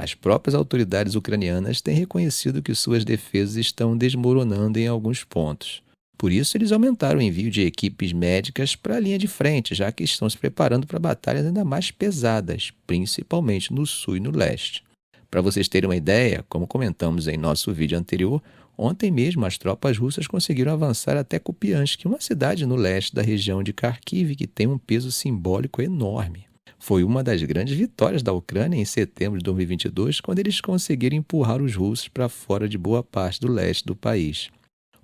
as próprias autoridades ucranianas têm reconhecido que suas defesas estão desmoronando em alguns pontos. Por isso, eles aumentaram o envio de equipes médicas para a linha de frente, já que estão se preparando para batalhas ainda mais pesadas, principalmente no sul e no leste. Para vocês terem uma ideia, como comentamos em nosso vídeo anterior, ontem mesmo as tropas russas conseguiram avançar até Kupiansk, uma cidade no leste da região de Kharkiv que tem um peso simbólico enorme. Foi uma das grandes vitórias da Ucrânia em setembro de 2022, quando eles conseguiram empurrar os russos para fora de boa parte do leste do país.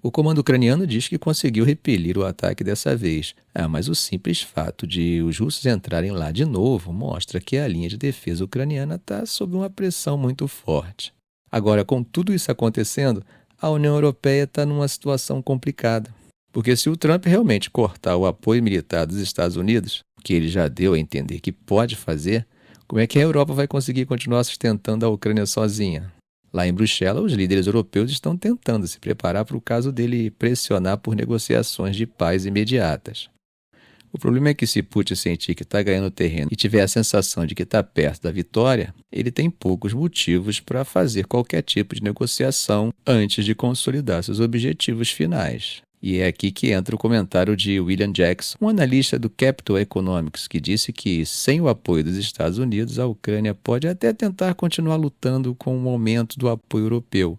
O comando ucraniano diz que conseguiu repelir o ataque dessa vez, mas o simples fato de os russos entrarem lá de novo mostra que a linha de defesa ucraniana está sob uma pressão muito forte. Agora, com tudo isso acontecendo, a União Europeia está numa situação complicada. Porque se o Trump realmente cortar o apoio militar dos Estados Unidos, que ele já deu a entender que pode fazer, como é que a Europa vai conseguir continuar sustentando a Ucrânia sozinha? Lá em Bruxelas, os líderes europeus estão tentando se preparar para o caso dele pressionar por negociações de paz imediatas. O problema é que se Putin sentir que está ganhando terreno e tiver a sensação de que está perto da vitória, ele tem poucos motivos para fazer qualquer tipo de negociação antes de consolidar seus objetivos finais. E é aqui que entra o comentário de William Jackson, um analista do Capital Economics, que disse que, sem o apoio dos Estados Unidos, a Ucrânia pode até tentar continuar lutando com o aumento do apoio europeu.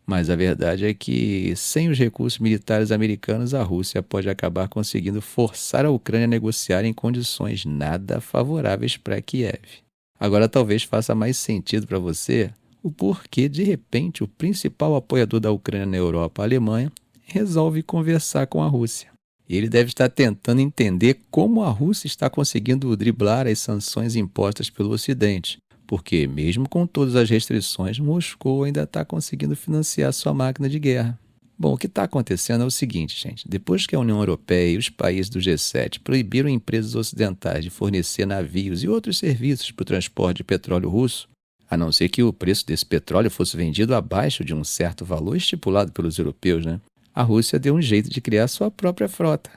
Mas a verdade é que, sem os recursos militares americanos, a Rússia pode acabar conseguindo forçar a Ucrânia a negociar em condições nada favoráveis para Kiev. Agora talvez faça mais sentido para você o porquê, de repente, o principal apoiador da Ucrânia na Europa, a Alemanha, resolve conversar com a Rússia. Ele deve estar tentando entender como a Rússia está conseguindo driblar as sanções impostas pelo Ocidente, porque, mesmo com todas as restrições, Moscou ainda está conseguindo financiar sua máquina de guerra. Bom, o que está acontecendo é o seguinte, gente. Depois que a União Europeia e os países do G7 proibiram empresas ocidentais de fornecer navios e outros serviços para o transporte de petróleo russo, a não ser que o preço desse petróleo fosse vendido abaixo de um certo valor estipulado pelos europeus, a Rússia deu um jeito de criar sua própria frota.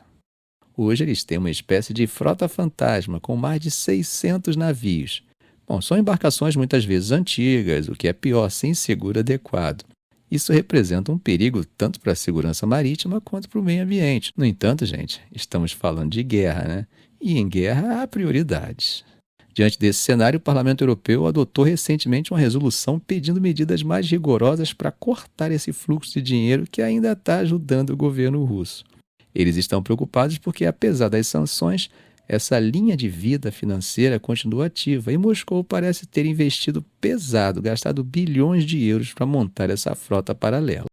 Hoje eles têm uma espécie de frota fantasma com mais de 600 navios. Bom, são embarcações muitas vezes antigas, o que é pior, sem seguro adequado. Isso representa um perigo tanto para a segurança marítima quanto para o meio ambiente. No entanto, gente, estamos falando de guerra, E em guerra há prioridades. Diante desse cenário, o Parlamento Europeu adotou recentemente uma resolução pedindo medidas mais rigorosas para cortar esse fluxo de dinheiro que ainda está ajudando o governo russo. Eles estão preocupados porque, apesar das sanções, essa linha de vida financeira continua ativa e Moscou parece ter investido pesado, gastado bilhões de euros para montar essa frota paralela.